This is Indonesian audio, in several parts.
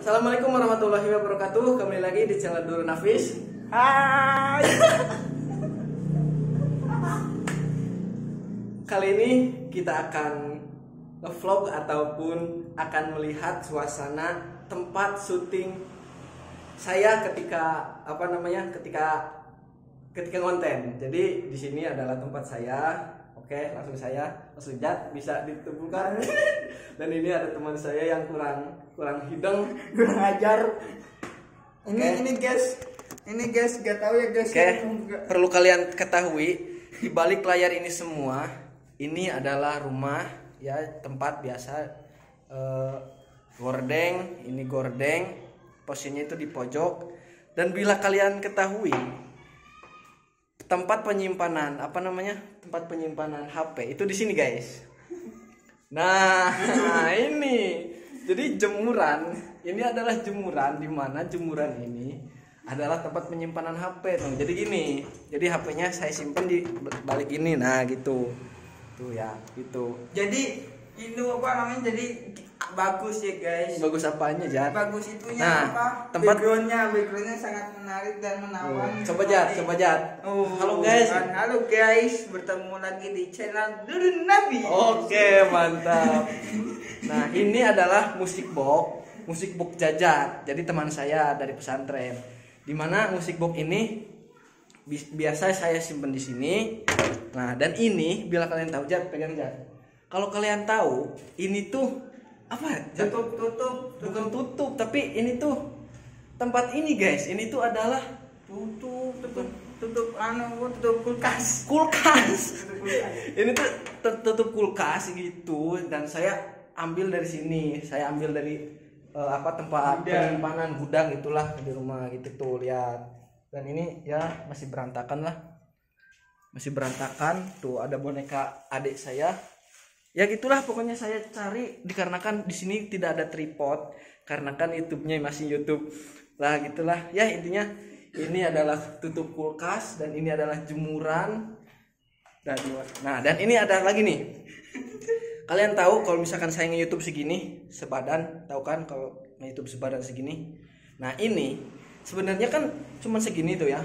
Assalamualaikum warahmatullahi wabarakatuh. Kembali lagi di channel Duru Nafis. Hai. Kali ini kita akan vlog ataupun akan melihat suasana tempat syuting saya ketika ketika konten. Jadi di sini adalah tempat saya. Oke, langsung Jat bisa ditemukan. Dan ini ada teman saya yang kurang hidung, Kurang ajar. Ini guys, gak tahu ya guys. Oke, perlu kalian ketahui di balik layar ini semua, ini adalah rumah ya, tempat biasa gordeng. Ini gordeng, posisinya itu di pojok. Dan bila kalian ketahui tempat penyimpanan tempat penyimpanan HP itu di sini guys. Nah, ini jadi jemuran. Ini adalah jemuran, di mana jemuran ini adalah tempat penyimpanan HP tuh. Jadi gini, jadi HP-nya saya simpan di balik ini. Nah, gitu. Tuh ya, gitu. Jadi ini apa namanya? Jadi bagus ya guys. Bagus apanya, Jat? Bagus itunya Nah, apa? tempat backgroundnya sangat menarik dan menawan. Coba Jat. Oh, Halo guys. Halo guys, bertemu lagi di channel Duru Nabi. Oke, mantap. Nah, ini adalah musik box Jajat. Jadi teman saya dari pesantren. Dimana musik box ini biasa saya simpan di sini. Nah, dan ini bila kalian tahu, Jat, pegang Jat. Kalau kalian tahu, ini tuh apa? Tutup. Bukan tutup, tapi ini tuh tempat ini guys. Ini tuh adalah tutup kulkas. Ini tuh tertutup kulkas gitu, dan saya ambil dari sini. Saya ambil dari tempat penyimpanan gudang itulah di rumah gitu tuh, lihat. Dan ini ya masih berantakan lah. Masih berantakan. Tuh ada boneka adik saya. Ya gitulah pokoknya saya cari, dikarenakan di sini tidak ada tripod karena kan YouTube-nya masih YouTube. Lah gitulah. Ya intinya ini adalah tutup kulkas dan ini adalah jemuran. Dan ini ada lagi nih. Kalian tahu kalau misalkan saya nge-YouTube segini, sebadan, tahu kan kalau nge-YouTube sebadan segini. Nah, ini sebenarnya kan cuma segini tuh ya.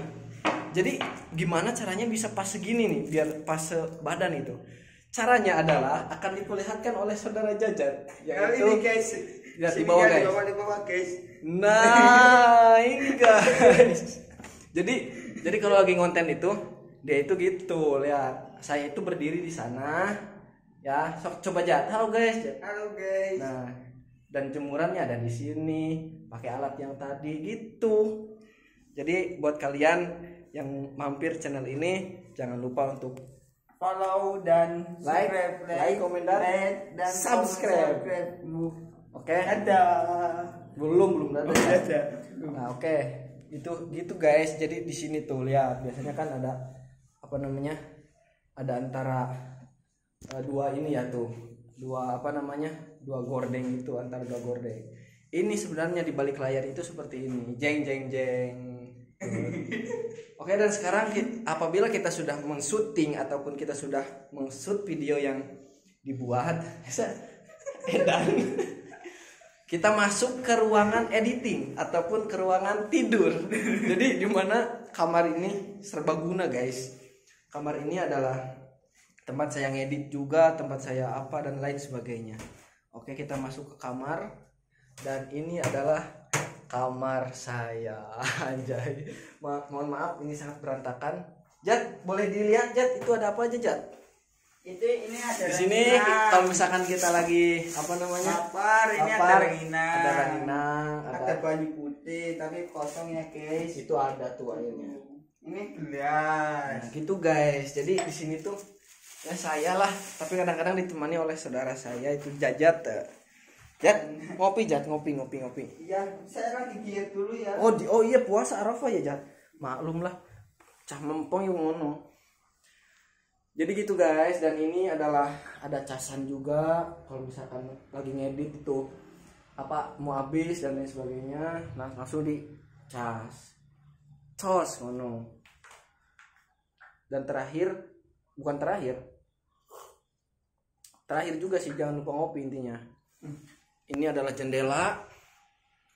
Jadi gimana caranya bisa pas segini nih biar pas sebadan itu? Caranya adalah akan diperlihatkan oleh saudara Jajat, yaitu ini guys. Lihat di bawah guys. Di bawah guys. Nah, ini guys. Jadi kalau lagi konten itu dia itu gitu, lihat. Saya itu berdiri di sana. Ya, coba Jat. Halo guys. Halo guys. Nah, dan jemurannya ada di sini, pakai alat yang tadi gitu. Jadi buat kalian yang mampir channel ini, jangan lupa untuk follow dan like, komen dan subscribe. Oke. Ada. Belum ada. Ada. Nah, oke. Itu gitu guys. Jadi di sini tuh lihat, biasanya kan ada ada antara dua ini ya tuh. Dua gordeng itu, antara dua gordeng. Ini sebenarnya di balik layar itu seperti ini. Jeng. Oke, dan sekarang apabila kita sudah men-shooting ataupun kita sudah meng-shoot video yang dibuat, dan kita masuk ke ruangan editing ataupun ke ruangan tidur. Jadi di mana kamar ini serbaguna guys. Kamar ini adalah tempat saya ngedit juga, tempat saya apa dan lain sebagainya. Oke, kita masuk ke kamar dan ini adalah kamar saya. Anjay. Mohon maaf ini sangat berantakan. Jat, boleh dilihat Jat, itu ada apa aja Jat? Ini ada di sini kalau misalkan kita lagi lapar, ini ada ranginang, ada baju putih tapi kosong ya guys. Itu ada tuh airnya. Ini gelas. Nah, gitu guys. Jadi di sini tuh ya saya lah, tapi kadang-kadang ditemani oleh saudara saya itu Jajat. Jat, ngopi. Iya, saya lagi diet dulu ya. Oh iya, puasa Arafah ya Jat. Maklum lah, cah mempong yang ngono. Jadi gitu guys, dan ini adalah ada casan juga kalau misalkan lagi ngedit itu mau habis dan lain sebagainya, nah langsung di cos ngono. Dan bukan terakhir juga sih, jangan lupa ngopi intinya. Ini adalah jendela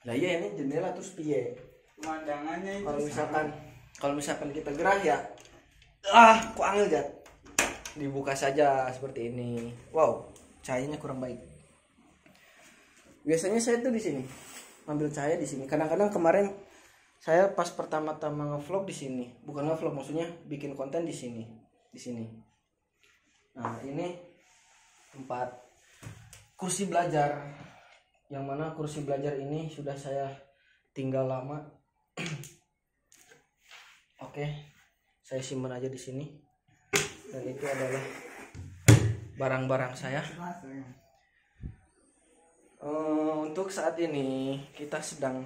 Nah iya ini jendela terus piye? Pemandangannya itu Kalau misalkan kita gerah ya, kok angel Jat. Dibuka saja seperti ini. Wow, cahayanya kurang baik. Biasanya saya tuh di sini, ambil cahaya di sini. Kadang-kadang kemarin saya pas pertama-tama ngevlog di sini, bukan ngevlog maksudnya bikin konten di sini, Nah ini tempat kursi belajar, yang mana kursi belajar ini sudah saya tinggal lama. Oke, saya simpan aja di sini. Dan itu adalah barang-barang saya. Untuk saat ini kita sedang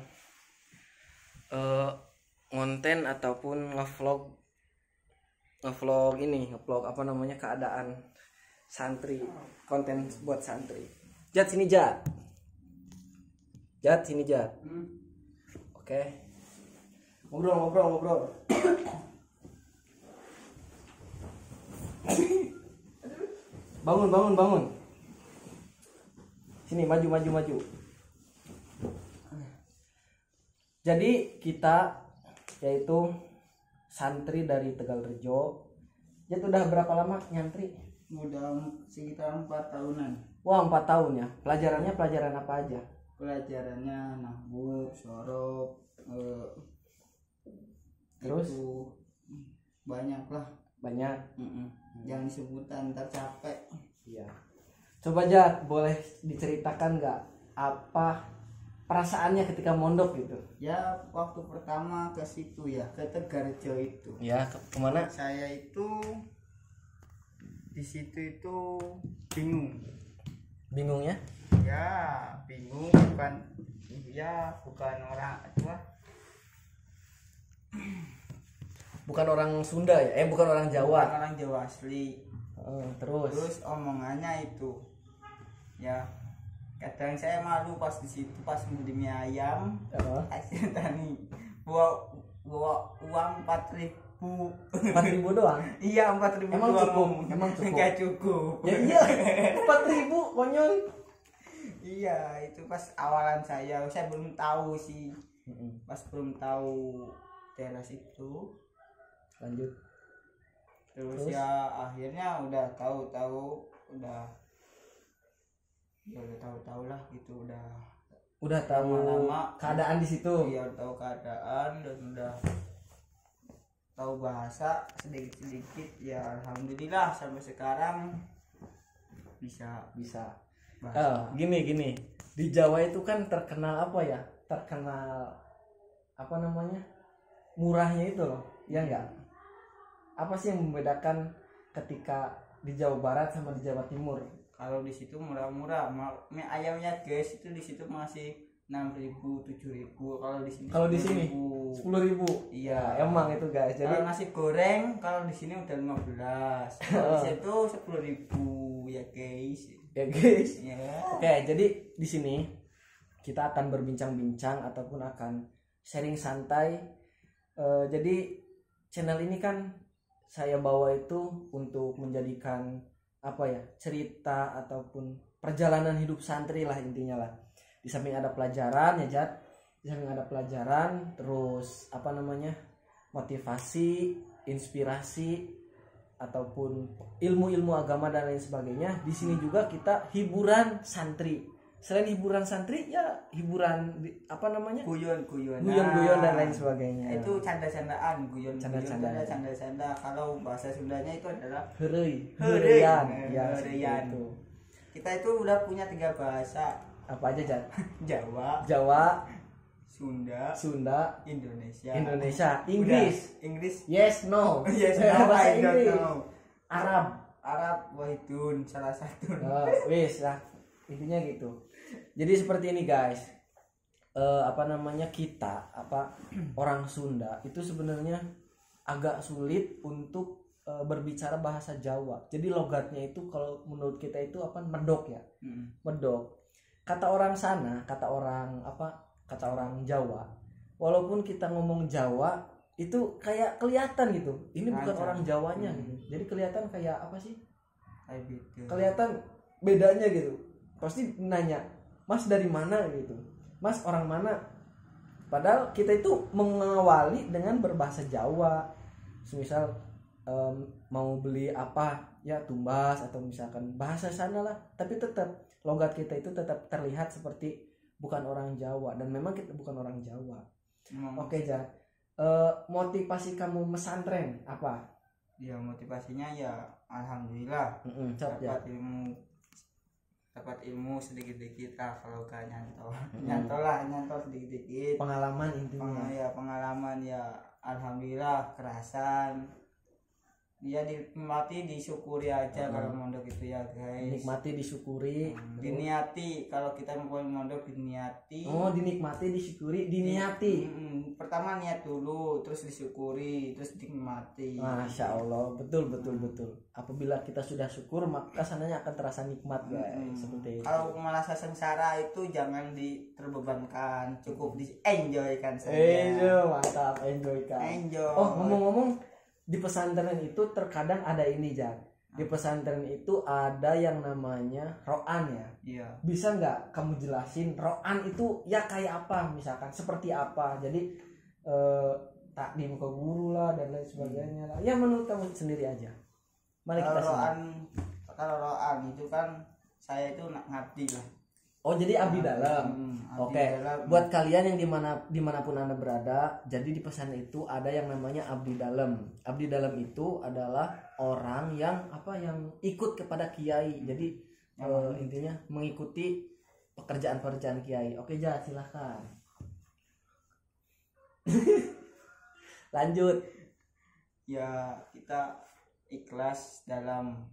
ngonten ataupun ngevlog apa namanya, keadaan santri, konten buat santri. Jat sini Jat sini Jat. Oke. Ngobrol. Bangun. Sini maju. Jadi kita yaitu santri dari Tegalrejo. Jadi udah berapa lama nyantri? Udah sekitar 4 tahunan. Wah 4 tahun ya. Pelajarannya pelajaran apa aja? Pelajarannya nahwu, sorof, terus itu banyak lah. Banyak. Jangan disebutan ntar capek. Iya. Coba Jat, boleh diceritakan nggak apa perasaannya ketika mondok gitu? Ya waktu pertama ke situ ya, ke Tegalrejo itu. Ya kemana? Saya itu di situ itu bingung. Bingung ya? Ya bingung, bukan orang tua. Bukan orang Sunda ya? Bukan orang Jawa. Bukan orang Jawa asli. Terus omongannya itu ya kadang saya malu pas di situ pas beli mie ayam. Hasil tani bawa uang 4.000 doang. Iya 4.000 emang doang. Emang cukup. Enggak cukup. Ya iya 4.000 konyol. Iya itu pas awalan saya belum tahu sih. Pas belum tahu teras itu. Lanjut. Terus ya akhirnya udah tahu udah tahu lah gitu, udah tahu lama keadaan di situ. Iya tahu keadaan dan udah tahu bahasa sedikit ya, alhamdulillah sampai sekarang bisa bahasa. Gini di Jawa itu kan terkenal apa ya, apa namanya, murahnya itu loh ya enggak. Apa sih yang membedakan ketika di Jawa Barat sama di Jawa Timur? Kalau di situ murah-murah, mie ayamnya guys itu di situ masih 6.000 7.000. Kalau di sini 10.000. Iya, emang itu guys. Jadi kalau nasi goreng kalau di sini udah 15. Kalau di situ 10.000 ya guys. Ya guys. Ya. Oke, jadi di sini kita akan berbincang-bincang ataupun akan sharing santai. Jadi channel ini kan saya bawa itu untuk menjadikan apa ya, cerita ataupun perjalanan hidup santri lah intinya lah. Di samping ada pelajaran ya Jat, di samping ada pelajaran, terus apa namanya, motivasi, inspirasi ataupun ilmu-ilmu agama dan lain sebagainya. Di sini juga kita hiburan santri. Selain hiburan santri ya hiburan apa namanya, guyon dan lain sebagainya. Itu canda-candaan, guyon canda. Kalau bahasa Sundanya itu adalah heureyan. Ya, itu. Kita itu udah punya 3 bahasa. Apa aja Jan? Jawa, Sunda, Indonesia. Inggris. Yes no. Bahasa Inggris. Arab wahidun salah satu. Wis lah. Intinya gitu. Jadi seperti ini guys, apa namanya, kita orang Sunda itu sebenarnya agak sulit untuk berbicara bahasa Jawa. Jadi logatnya itu kalau menurut kita itu medok ya, medok. Kata orang sana, kata orang Jawa, walaupun kita ngomong Jawa itu kayak kelihatan gitu, ini bukan orang Jawanya gitu. Jadi kelihatan kayak apa sih? Kelihatan bedanya gitu. Pasti nanya, Mas dari mana gitu. Mas orang mana, padahal kita itu mengawali dengan berbahasa Jawa. Misal mau beli apa ya, tumbas atau misalkan bahasa sana lah, tapi tetap logat kita itu tetap terlihat seperti bukan orang Jawa, dan memang kita bukan orang Jawa. Oke Jan, motivasi kamu mesantren apa? Ya motivasinya ya alhamdulillah dapat ilmu sedikit-sedikit lah, kalau gak nyantol sedikit-sedikit pengalaman intinya. Pengalaman ya alhamdulillah, kerasan ya, dinikmati disyukuri aja. Kalau mondok itu ya guys, dinikmati disyukuri, diniati. Kalau kita mau mondok diniati. Dinikmati disyukuri diniati. Pertama niat dulu, terus disyukuri, terus dinikmati. Masya Allah, betul. Apabila kita sudah syukur, maka sananya akan terasa nikmat guys. Seperti itu. Kalau merasa sengsara itu jangan terbebankan, cukup di enjoykan saja. Mantap, enjoykan. Enjoy. Oh, ngomong-ngomong, di pesantren itu terkadang ada ini Jan. Di pesantren itu ada yang namanya ro'an ya. Iya. Bisa nggak kamu jelasin ro'an itu ya kayak apa, misalkan seperti apa? Jadi takdim ke guru lah dan lain sebagainya lah. Ya menurut kamu sendiri aja. Mari kita kalau ro'an itu kan saya itu ngabdi lah. Oh jadi abdi dalam. Oke. Buat kalian yang dimanapun Anda berada, jadi di pesantren itu ada yang namanya abdi dalam. Abdi dalam itu adalah orang yang ikut kepada kiai. Jadi intinya mengikuti pekerjaan kiai. Oke Jah, silahkan. Lanjut. Ya kita ikhlas dalam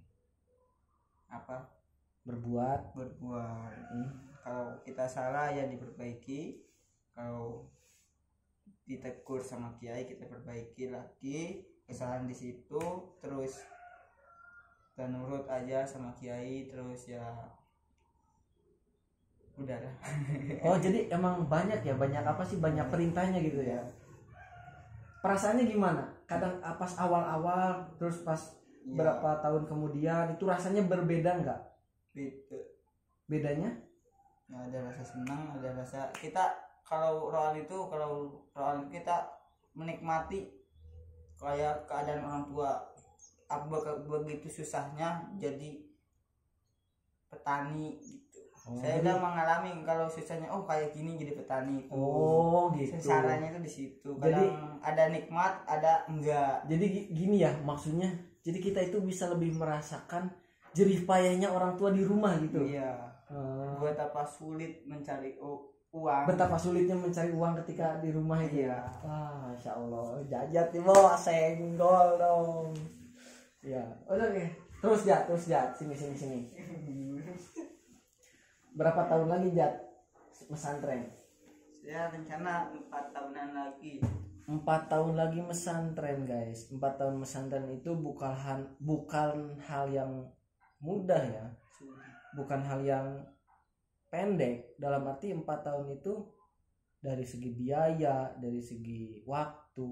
berbuat. Kalau kita salah ya diperbaiki, kalau ditegur sama kiai kita perbaiki lagi kesalahan di situ, terus kita nurut aja sama kiai, terus ya udah lah. Oh jadi emang banyak perintahnya gitu ya. Perasaannya gimana? Kadang pas awal-awal, terus pas berapa tahun kemudian itu rasanya berbeda nggak? Bedanya? Ya, ada rasa senang, ada rasa kita kalau rohan itu kita menikmati kayak keadaan orang tua. Begitu susahnya jadi petani gitu. Saya udah mengalami kalau susahnya kayak gini jadi petani itu. Gitu. Sengsaranya itu di situ. Kadang ada nikmat, ada enggak. Jadi gini ya maksudnya. Jadi kita itu bisa lebih merasakan jerih payahnya orang tua di rumah gitu. Iya. Betapa sulit mencari uang. Betapa sulitnya mencari uang ketika di rumah itu. Iya. Masya Allah, jajat nih bawa senggol dong. Ya, oke. Terus Jat, sini. Berapa tahun lagi Jat mesantren? Saya rencana 4 tahunan lagi. 4 tahun lagi mesantren guys. 4 tahun mesantren itu bukan hal yang mudah ya, bukan hal yang pendek. Dalam arti 4 tahun itu dari segi biaya, dari segi waktu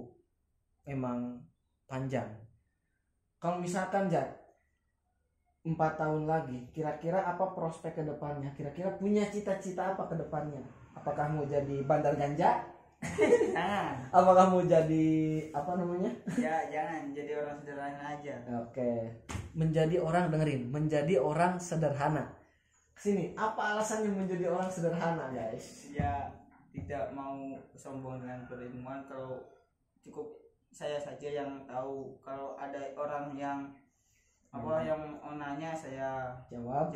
memang panjang. Kalau misalkan Jat 4 tahun lagi, kira-kira apa prospek ke depannya? Kira-kira punya cita-cita apa ke depannya? Apakah mau jadi bandar ganja? Jangan. Apakah mau jadi Ya jangan, jadi orang sederhana aja. Oke. Menjadi orang sederhana. Sini, apa alasannya menjadi orang sederhana, guys? Ya tidak mau sombong dengan berilmuan. Kalau cukup saya saja yang tahu. Kalau ada orang yang yang mau nanya saya jawab.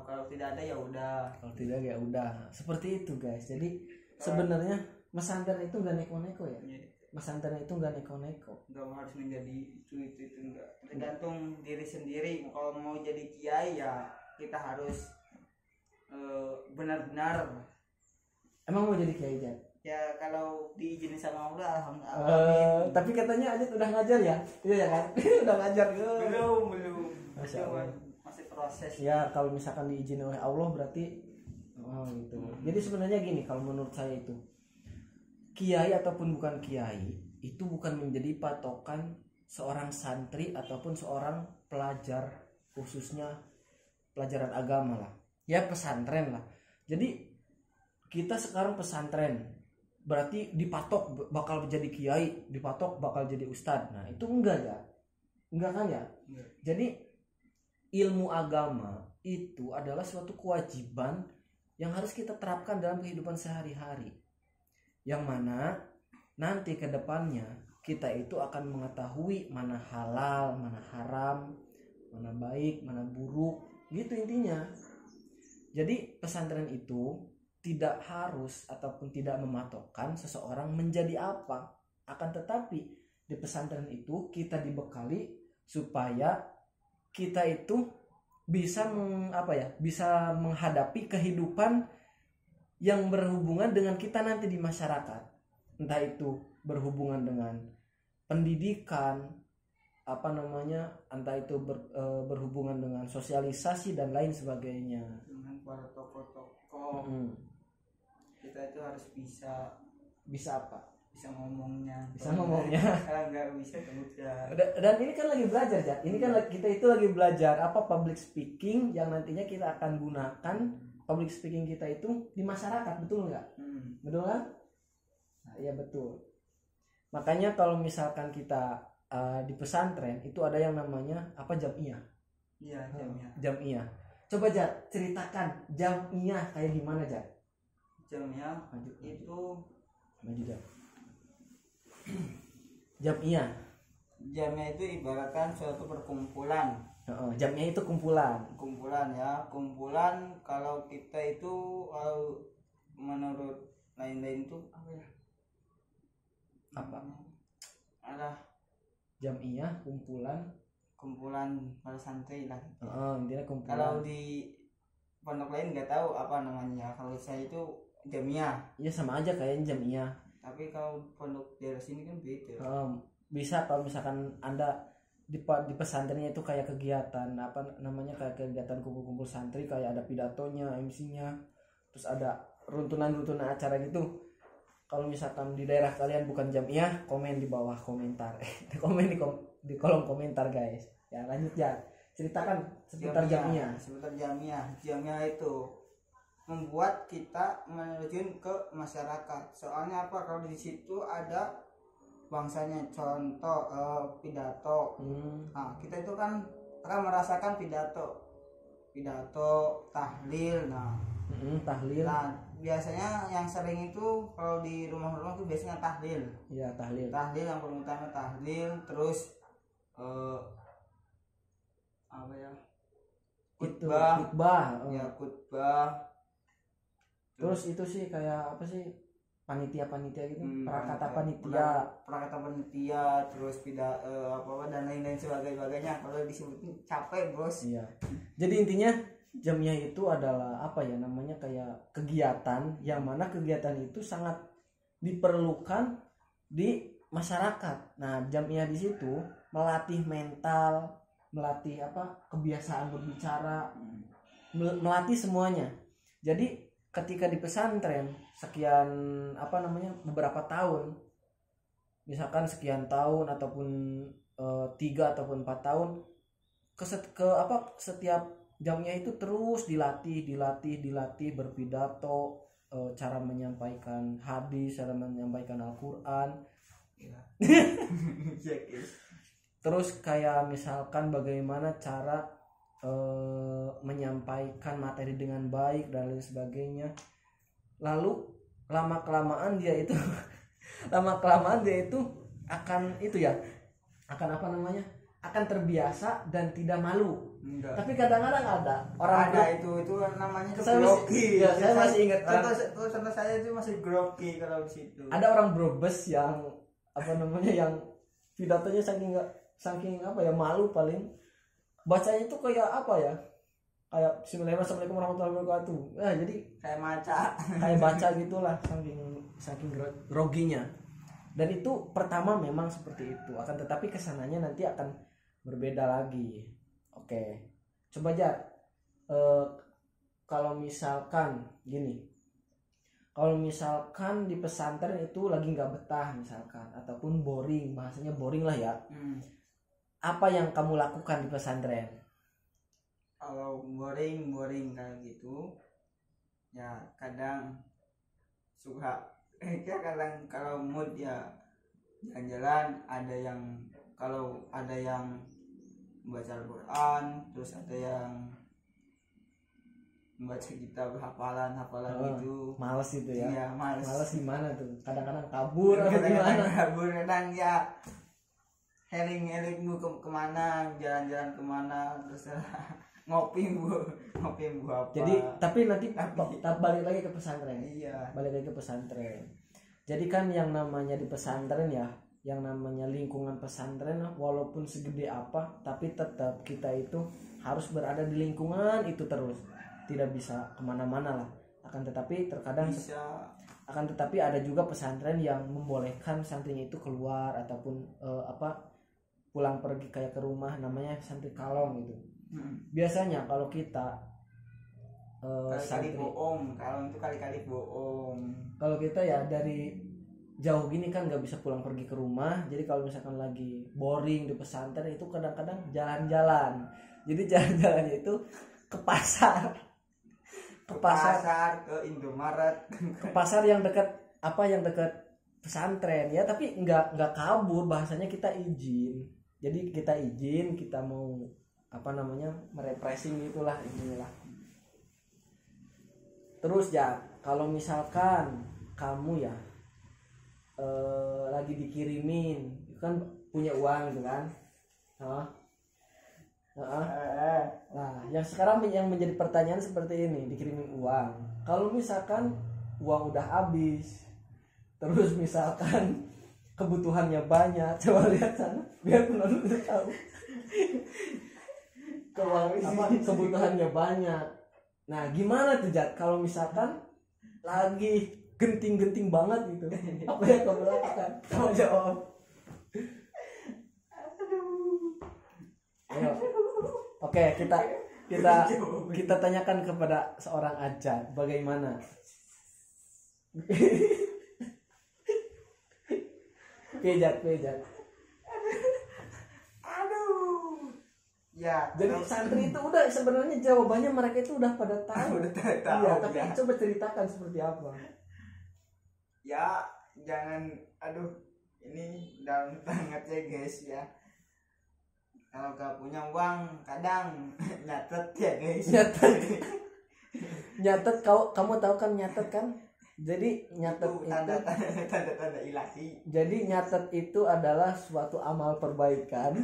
Kalau tidak ada ya udah. Kalau tidak ya udah. Seperti itu, guys. Jadi sebenarnya mesantren itu nggak neko-neko ya. Mesantren itu nggak neko-neko. Nggak harus menjadi itu enggak. Tergantung diri sendiri. Kalau mau jadi kiai ya kita harus benar-benar. Emang mau jadi kiai Jat? Ya kalau diizinin sama Allah alhamdulillah. Tapi katanya Ajat udah ngajar ya? Iya kan? Udah ngajar belum. Masya Allah. Masih proses. Ya kalau misalkan diizinin oleh Allah berarti gitu. Jadi sebenarnya gini, kalau menurut saya itu kiai ataupun bukan kiai itu bukan menjadi patokan seorang santri ataupun seorang pelajar, khususnya pelajaran agama lah. Ya pesantren lah. Jadi kita sekarang pesantren berarti dipatok bakal jadi kiai, dipatok bakal jadi ustadz. Nah itu enggak ya, enggak kan ya. Jadi ilmu agama itu adalah suatu kewajiban yang harus kita terapkan dalam kehidupan sehari-hari, yang mana nanti ke depannya kita itu akan mengetahui mana halal, mana haram, mana baik, mana buruk, gitu intinya. Jadi pesantren itu tidak harus ataupun tidak mematokkan seseorang menjadi apa, akan tetapi di pesantren itu kita dibekali supaya kita itu bisa bisa menghadapi kehidupan yang berhubungan dengan kita nanti di masyarakat, entah itu berhubungan dengan pendidikan, entah itu berhubungan dengan sosialisasi dan lain sebagainya, dengan para tokoh-tokoh. Kita itu harus bisa apa? Bisa ngomongnya. Kalau nggak bisa kemudian. Dan ini kan lagi belajar ya. Ini kan kita itu lagi belajar public speaking yang nantinya kita akan gunakan public speaking kita itu di masyarakat, betul nggak? Betul kan? Nah, iya betul. Makanya kalau misalkan kita di pesantren itu ada yang namanya jamiah. Iya, jamiah. Jamiah. Coba Jat, ceritakan jamiah kayak gimana Jat? Jamiah itu Jamiah itu ibaratkan suatu perkumpulan. Jamiah itu kumpulan ya. Kumpulan kalau kita itu menurut lain-lain itu apa? Ada jamiah kumpulan para santri lah. Intinya kumpulan. Kalau di pondok lain nggak tahu apa namanya. Kalau saya itu jamiah. Iya sama aja kayak jamiah. Tapi kalau pondok daerah sini kan beda. Bisa kalau misalkan Anda di pesantrennya itu kayak kegiatan kayak kegiatan kumpul-kumpul santri, kayak ada pidatonya, MC-nya, terus ada runtunan acara gitu. Kalau misalkan di daerah kalian bukan jamiah, komen di bawah komentar. Komen di kolom komentar guys. Ya lanjut ya. Ceritakan seputar jamiah. Jamiah itu membuat kita menerjun ke masyarakat. Soalnya apa? Kalau di situ ada bangsanya, contoh pidato. Nah, kita itu kan akan merasakan pidato, tahlil. Tahlil. Nah, biasanya yang sering itu kalau di rumah-rumah itu biasanya tahlil. Iya, tahlil. Tahlil yang paling utama tahlil, terus khutbah. Ya, khutbah. Terus itu sih kayak apa sih, panitia gitu, prakata panitia, terus dan lain-lain sebagainya. Kalau disebutin capek bos. Iya. Jadi intinya jamiah itu adalah kayak kegiatan yang mana kegiatan itu sangat diperlukan di masyarakat. Nah jamiah di situ melatih mental, melatih kebiasaan berbicara, melatih semuanya. Jadi ketika di pesantren sekian beberapa tahun, misalkan sekian tahun ataupun 3 ataupun 4 tahun, setiap jamiah itu terus dilatih berpidato, cara menyampaikan hadis, cara menyampaikan Al-Qur'an. Terus kayak misalkan bagaimana cara menyampaikan materi dengan baik dan lain sebagainya. Lalu lama kelamaan dia itu akan terbiasa dan tidak malu. Enggak. Tapi kadang-kadang ada orang itu namanya grogi. Ya, saya masih ingat. Contoh saya itu masih grogi kalau di situ. Ada orang brobes yang yang pidatonya saking malu, paling bacanya itu kayak kayak Bismillahirrahmanirrahim warahmatullahi wabarakatuh. Nah, jadi kayak baca gitulah, saking groginya. Dan itu pertama memang seperti itu, akan tetapi kesananya nanti akan berbeda lagi. Oke, coba aja kalau misalkan gini, kalau misalkan di pesantren itu lagi nggak betah misalkan, ataupun boring, bahasanya boring lah ya. Apa yang kamu lakukan di pesantren? Kalau boring kayak gitu, ya kadang suka kadang kalau mood ya jalan-jalan, ada yang kalau ada yang membaca Al-Quran, terus ada yang membaca kitab hafalan gitu. Males itu ya. Iya, males gimana tuh, kadang-kadang kabur atau gimana? Kadang ya heling kemana, jalan-jalan kemana, terus ngopi bu apa. Jadi tapi nanti balik lagi ke pesantren. Iya, balik lagi ke pesantren. Jadi kan yang namanya di pesantren ya, yang namanya lingkungan pesantren, walaupun segede apa, tapi tetap kita itu harus berada di lingkungan itu terus, tidak bisa kemana-mana lah. Akan tetapi terkadang ada juga pesantren yang membolehkan santrinya itu keluar ataupun pulang pergi kayak ke rumah, namanya santri kalong gitu. Biasanya kalau kita kali-kali bohong, kalau itu kali-kali bohong. Kalau kita ya dari jauh gini kan nggak bisa pulang pergi ke rumah, jadi kalau misalkan lagi boring di pesantren itu kadang-kadang jalan-jalan. Jadi jalan-jalannya itu ke pasar, ke Indomaret, ke pasar yang dekat pesantren ya, tapi nggak kabur, bahasanya kita izin. Jadi kita izin, kita mau merepressing itulah inilah. Terus ya kalau misalkan kamu ya lagi dikirimin, kan punya uang gitu kan, nah yang sekarang yang menjadi pertanyaan seperti ini, dikirimin uang, kalau misalkan uang udah habis, terus misalkan kebutuhannya banyak, coba lihat sana biar penonton tahu. Kebutuhannya banyak. Nah gimana tuh Jat kalau misalkan lagi genting-genting banget gitu, apa yang kamu lakukan? Kamu jawab. Ayo. Oke, kita tanyakan kepada seorang Ajat bagaimana. Pejat. Ya, jadi santri itu udah sebenarnya jawabannya mereka itu udah pada tahu. Iya, tapi ya. Coba ceritakan seperti apa. Ya, jangan ini dalam banget ya guys ya. Kalau gak punya uang kadang nyatet ya guys. Nyatet kamu tahu kan nyatet kan? Jadi nyatet itu tanda ilahi. Jadi nyatet itu adalah suatu amal perbaikan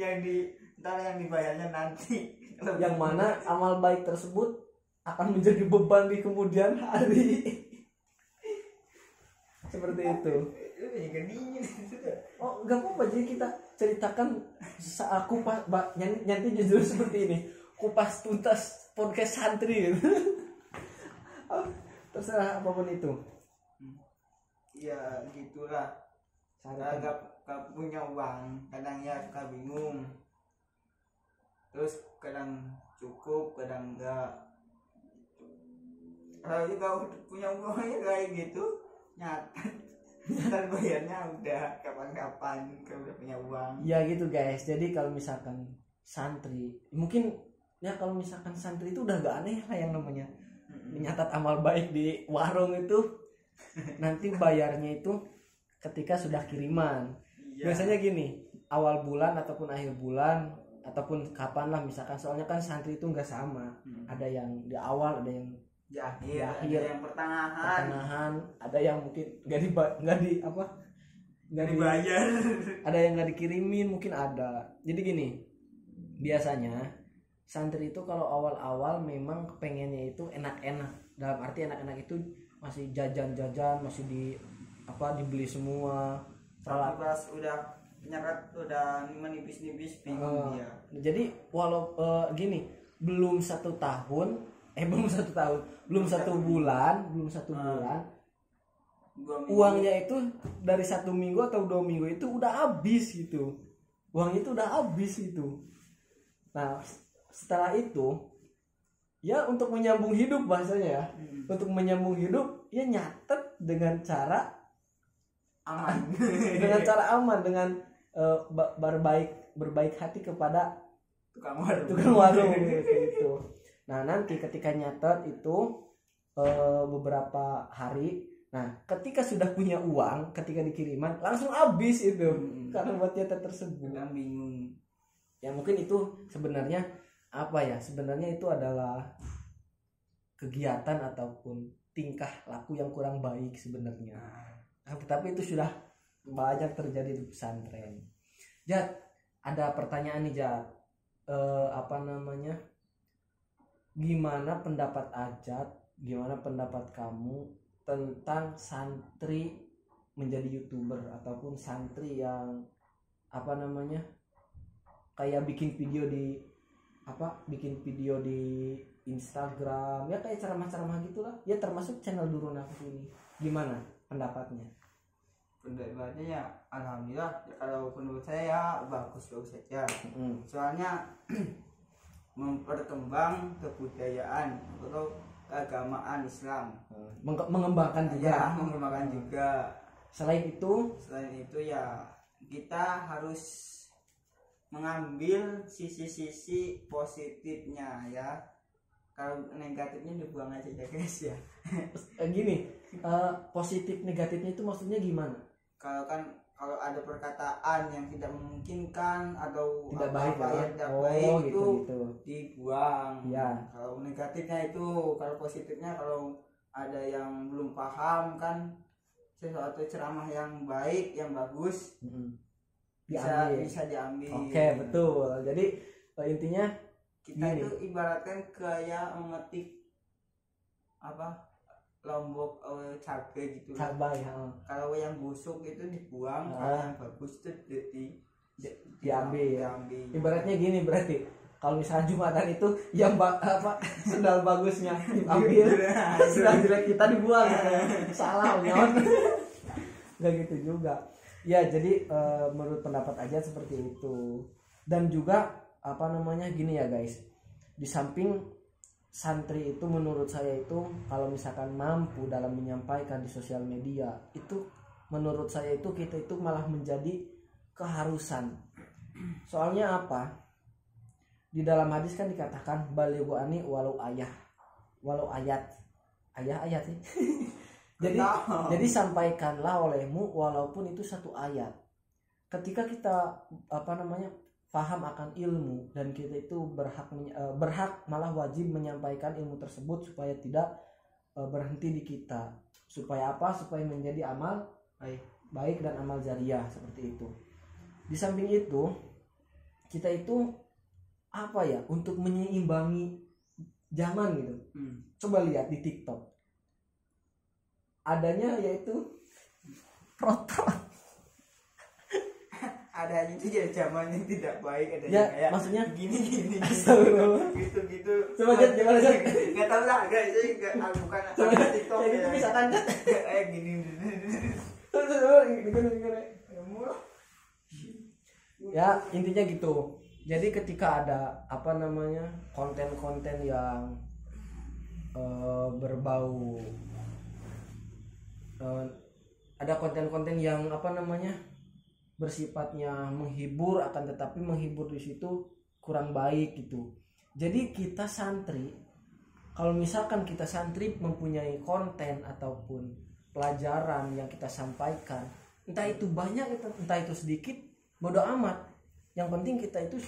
yang dibayarnya nanti. Yang mana amal baik tersebut akan menjadi beban di kemudian hari. Seperti itu. Oh, enggak apa-apa, jadi kita ceritakan aku nanti judul seperti ini. Kupas tuntas podcast santri gitu. Terserah apapun itu. Ya gitulah. Gak punya uang, kadang ya suka bingung. Terus kadang cukup, kadang enggak. Kalau juga punya uangnya kayak gitu, ntar bayarnya udah kapan-kapan kalau udah punya uang. Ya gitu guys. Jadi kalau misalkan santri, mungkin ya kalau misalkan santri itu udah gak aneh lah yang namanya menyatat amal baik di warung itu. Nanti bayarnya itu ketika sudah kiriman. Biasanya gini, awal bulan ataupun akhir bulan ataupun kapan lah misalkan, soalnya kan santri itu nggak sama. Ada yang di awal, ada yang di akhir, ada yang pertengahan, ada yang mungkin nggak dibayar, ada yang nggak dikirimin, mungkin ada. Jadi gini, biasanya santri itu kalau awal-awal memang kepengennya itu enak-enak, dalam arti enak-enak itu masih jajan-jajan, masih dibeli semua. Tapi pas udah nyeret, udah menipis-nipis bingung dia. Jadi gini, belum satu bulan, uangnya itu dari 1 minggu atau 2 minggu itu udah habis gitu. Uangnya itu udah habis itu. Nah setelah itu ya untuk menyambung hidup bahasanya ya, untuk menyambung hidup ya nyatet dengan cara aman, dengan berbaik hati kepada tukang warung gitu. Nah nanti ketika nyatet itu beberapa hari. Nah, ketika sudah punya uang, ketika dikiriman langsung habis itu karena buat cetak tersebut. Kadang bingung. Ya mungkin itu sebenarnya apa ya? Sebenarnya itu adalah kegiatan ataupun tingkah laku yang kurang baik sebenarnya. Tapi itu sudah banyak terjadi di pesantren. Jat, ada pertanyaan nih Jat. Gimana pendapat Ajat? Gimana pendapat kamu tentang santri menjadi YouTuber ataupun santri yang kayak bikin video di Instagram, ya kayak ceramah-ceramah gitulah, ya termasuk channel Durun Nafis ini. Gimana pendapatnya? Pendapatnya ya alhamdulillah, kalau menurut saya bagus saja. Soalnya memperkembang kebudayaan atau keagamaan Islam, mengembangkan juga. Ya, mengembangkan juga. Selain itu ya kita harus mengambil sisi-sisi positifnya ya. Kalau negatifnya dibuang aja ya guys ya. Gini, positif negatifnya itu maksudnya gimana? Kalau ada perkataan yang tidak memungkinkan atau tidak baik, itu dibuang. Ya. Kalau negatifnya itu, kalau positifnya kalau ada yang belum paham kan sesuatu ceramah yang baik, yang bagus, bisa diambil. Oke, betul. Jadi intinya kita itu ibaratkan kayak memetik lombok cabai gitu. Cabai, kalau yang busuk itu dibuang, kalau yang bagus itu diambil. Ibaratnya gini berarti. Kalau misalnya Jumatan itu yang sendal bagusnya diambil, sendal jelek kita dibuang. Salah, nyawa. Enggak gitu juga. Ya, jadi menurut pendapat aja seperti itu. Dan juga gini ya guys. Di samping santri itu menurut saya itu kalau misalkan mampu dalam menyampaikan di sosial media, itu menurut saya itu kita itu malah menjadi keharusan. Soalnya apa? Di dalam hadis kan dikatakan balighu ani walau ayat sih. jadi sampaikanlah olehmu walaupun itu satu ayat. Ketika kita paham akan ilmu dan kita itu berhak malah wajib menyampaikan ilmu tersebut supaya tidak berhenti di kita. Supaya apa? Supaya menjadi amal baik dan amal jariah seperti itu. Di samping itu kita itu untuk menyeimbangi zaman gitu. Coba lihat di TikTok. Adanya yaitu protot. Adanya itu ya zaman yang tidak baik, adanya ya, kayak maksudnya gini gitu. Coba lihat gimana sih? Enggak tahu lah, guys. Saya bukan TikTok ya. Itu bisa kan? Gini. Ya, intinya gitu. Jadi ketika ada konten-konten yang berbau ada konten-konten yang bersifatnya menghibur, akan tetapi menghibur di situ kurang baik gitu. Jadi kita santri, kalau misalkan kita santri mempunyai konten ataupun pelajaran yang kita sampaikan, entah itu banyak entah itu sedikit, bodo amat. Yang penting kita itu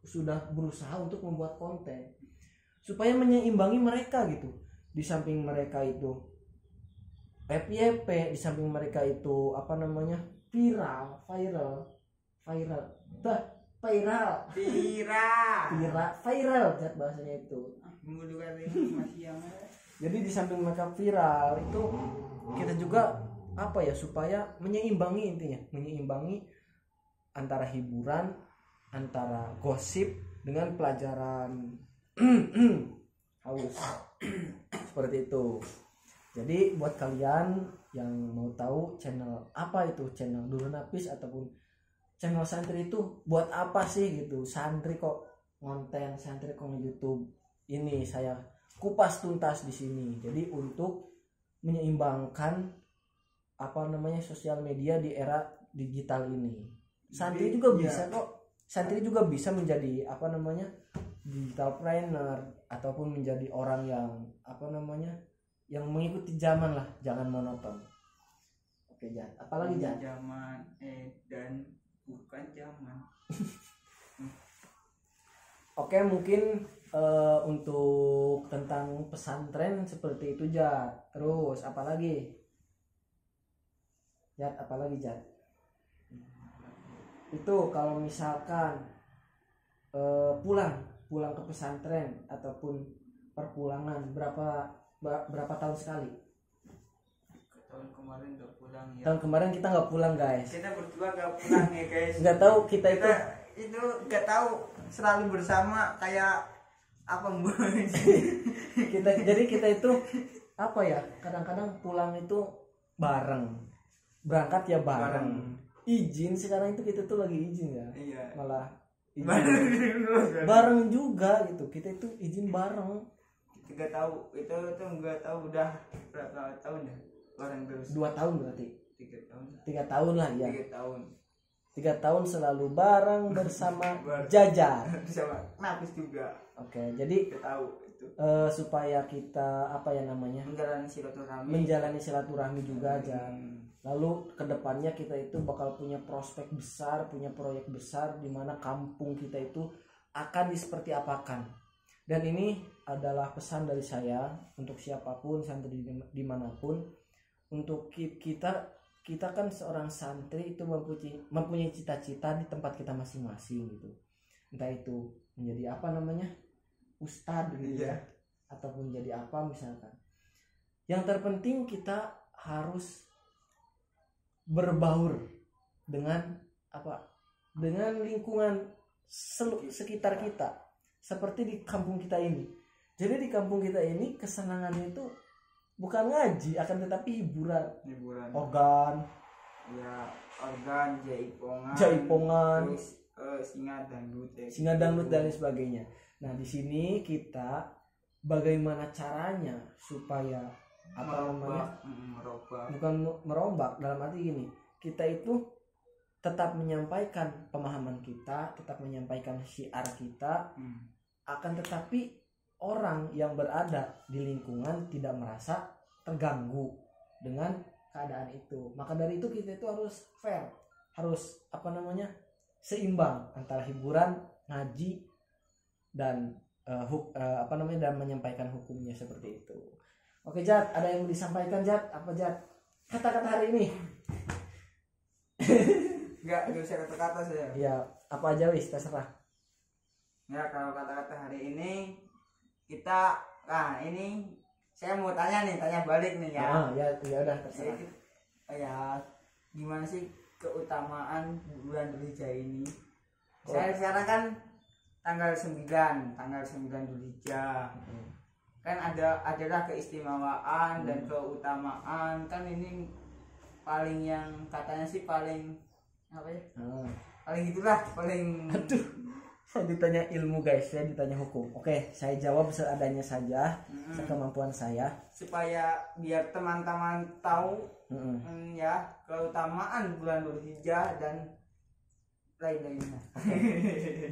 sudah berusaha untuk membuat konten supaya menyeimbangi mereka gitu. Di samping mereka itu FYP, di samping mereka itu viral zat bahasanya itu. Jadi di samping mereka viral itu kita juga supaya menyeimbangi, intinya menyeimbangi antara hiburan, antara gosip dengan pelajaran haus seperti itu. Jadi buat kalian yang mau tahu channel Durun Nafis ataupun channel santri itu buat apa sih gitu, santri kok ngonten, santri kok YouTube, ini saya kupas tuntas di sini. Jadi untuk menyeimbangkan sosial media di era digital ini. Santri juga bisa kok. Santri juga bisa menjadi digital planner ataupun menjadi orang yang yang mengikuti zaman lah, jangan monoton. Oke Jat, apalagi Jat? Zaman dan bukan zaman. Oke, mungkin untuk tentang pesantren seperti itu Jat. Terus apalagi Jat, apalagi Jat? Itu kalau misalkan pulang ke pesantren ataupun perpulangan berapa tahun sekali? Tahun kemarin nggak pulang ya. Tahun kemarin kita nggak pulang guys. Kita berdua nggak pulang ya guys. Nggak tahu kita itu nggak tahu selalu bersama kayak apa kita itu apa ya, kadang-kadang pulang itu bareng, berangkat ya bareng. Izin sekarang itu kita tuh lagi izin ya. Iya. Malah izin bareng juga gitu. Kita itu izin bareng. Nggak tahu itu nggak tahu udah berapa tahun ya bareng terus. 2 tahun berarti. 3 tahun. 3 tahun lah ya. 3 tahun. 3 tahun selalu bareng bersama Jajar. Bersama Nafis juga. Oke, jadi Nggak tahu itu. Supaya kita apa ya namanya? Menjalani silaturahmi juga aja. Lalu kedepannya kita itu bakal punya prospek besar, punya proyek besar di mana kampung kita itu akan seperti apakan. Dan ini adalah pesan dari saya untuk siapapun, santri dimanapun, untuk kita kan seorang santri itu mempunyai cita-cita di tempat kita masing-masing gitu. Entah itu menjadi apa namanya, ustadz gitu ya, ataupun jadi apa misalkan. Yang terpenting kita harus berbaur dengan lingkungan sekitar kita, seperti di kampung kita ini. Jadi di kampung kita ini kesenangannya itu bukan ngaji, akan tetapi hiburan. Organ jaipongan terus singa dangdut dan sebagainya. Nah di sini kita bagaimana caranya supaya bukan merombak, dalam arti gini, kita itu tetap menyampaikan pemahaman kita, tetap menyampaikan syiar kita, akan tetapi orang yang berada di lingkungan tidak merasa terganggu dengan keadaan itu. Maka dari itu kita itu harus fair, harus seimbang antara hiburan, ngaji dan dan menyampaikan hukumnya seperti itu. Oke Jat, ada yang mau disampaikan Jat? Apa Jat? Kata-kata hari ini? Enggak usah kata-kata saya. Ya, apa aja wis, terserah. Ya, kalau kata-kata hari ini ini saya mau tanya balik nih ya. Ya udah terserah. Ya, gimana sih keutamaan bulan Dzulhijjah ini? Saya sekarang kan tanggal 9 Dzulhijjah. Kan adalah keistimewaan dan keutamaan, kan ini paling yang katanya sih paling apa ya? Paling itulah, paling aduh. Saya ditanya ilmu guys, saya ditanya hukum. Oke, saya jawab seadanya saja, sekemampuan saya. Supaya biar teman-teman tahu ya keutamaan bulan Dzulhijjah dan lain-lainnya.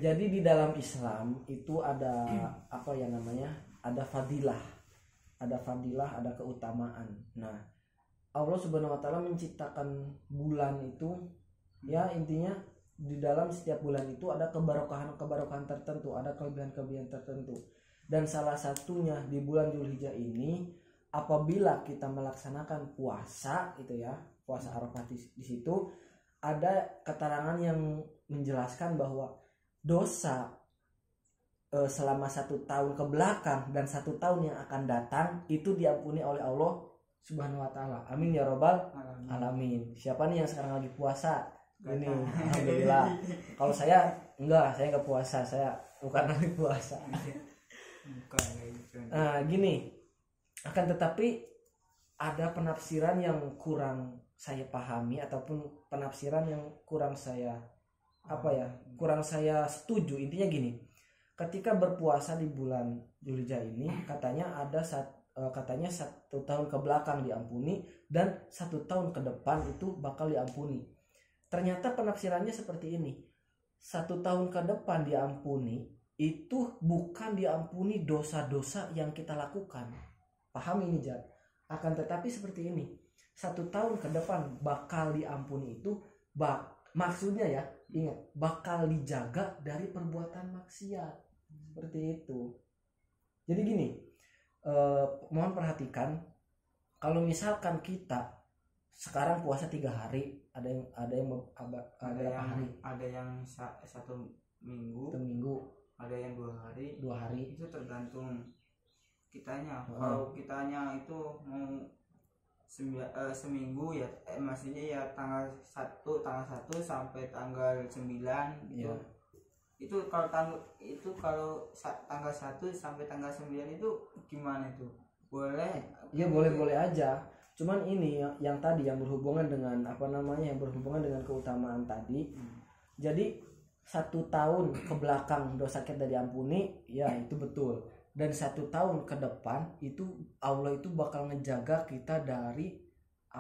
Jadi di dalam Islam itu ada apa ya namanya? Ada fadilah, ada keutamaan. Nah, Allah Subhanahu wa taala menciptakan bulan itu ya intinya di dalam setiap bulan itu ada keberkahan tertentu, ada kelebihan tertentu. Dan salah satunya di bulan Dzulhijjah ini apabila kita melaksanakan puasa itu ya, puasa Arafah di situ ada keterangan yang menjelaskan bahwa dosa selama 1 tahun ke belakang dan 1 tahun yang akan datang itu diampuni oleh Allah Subhanahu wa taala. Amin ya robbal alamin. Siapa nih yang sekarang lagi puasa? Ini alhamdulillah. Kalau saya enggak puasa, saya bukan lagi puasa. Nah, gini. Akan tetapi ada penafsiran yang kurang saya pahami ataupun penafsiran yang kurang saya kurang saya setuju. Intinya gini. Ketika berpuasa di bulan Dzulhijjah ini katanya 1 tahun ke belakang diampuni dan 1 tahun ke depan itu bakal diampuni. Ternyata penafsirannya seperti ini. 1 tahun ke depan diampuni itu bukan diampuni dosa-dosa yang kita lakukan. Paham ini Jad? Akan tetapi seperti ini, 1 tahun ke depan bakal diampuni itu maksudnya ya, ingat, bakal dijaga dari perbuatan maksiat. Seperti itu. Jadi gini, mohon perhatikan, kalau misalkan kita sekarang puasa 3 hari, ada yang hari, ada yang 1 minggu, 1 minggu, ada yang 2 hari, 2 hari, itu tergantung kitanya. Kalau kitanya itu mau seminggu ya, maksudnya ya tanggal 1 sampai tanggal 9 gitu. Ya. Itu kalau tanggal 1 sampai tanggal 9 itu gimana itu? Boleh? Ya boleh-boleh aja. Cuman ini yang tadi yang berhubungan dengan yang berhubungan dengan keutamaan tadi. Jadi 1 tahun ke belakang dosa kita diampuni, ya itu betul. Dan 1 tahun ke depan itu Allah itu bakal ngejaga kita dari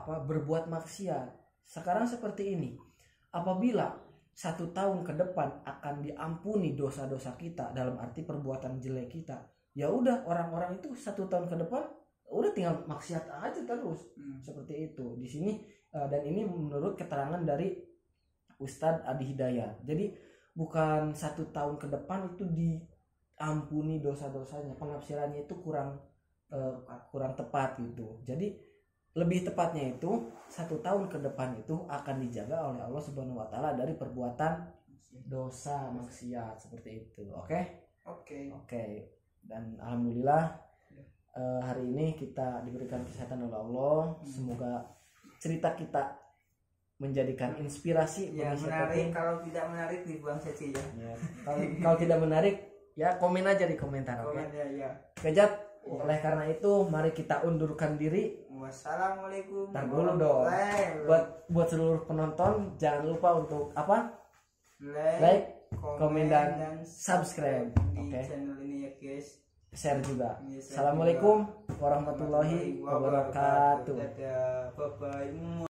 berbuat maksiat. Sekarang seperti ini, apabila 1 tahun ke depan akan diampuni dosa-dosa kita, dalam arti perbuatan jelek kita, ya udah, orang-orang itu 1 tahun ke depan udah tinggal maksiat aja terus. Seperti itu di sini. Dan ini menurut keterangan dari Ustadz Adi Hidayat. Jadi bukan 1 tahun ke depan itu diampuni dosa-dosanya, penafsirannya itu kurang tepat gitu. Jadi lebih tepatnya itu 1 tahun ke depan itu akan dijaga oleh Allah Subhanahu wa taala dari perbuatan dosa maksiat, seperti itu. Oke. Dan alhamdulillah hari ini kita diberikan kesehatan oleh Allah. Semoga cerita kita menjadikan inspirasi ya, menarik. Kalau tidak menarik dibuang saja ya. Kalau tidak menarik ya komen aja di komentar. Ya. Kejat. Oleh karena itu mari kita undurkan diri. Wassalamualaikum. Ntar dulu dong. Buat seluruh penonton jangan lupa untuk like, komen dan subscribe di channel ini ya guys. Share juga. Assalamualaikum warahmatullahi wabarakatuh. Dadah. Bye bye.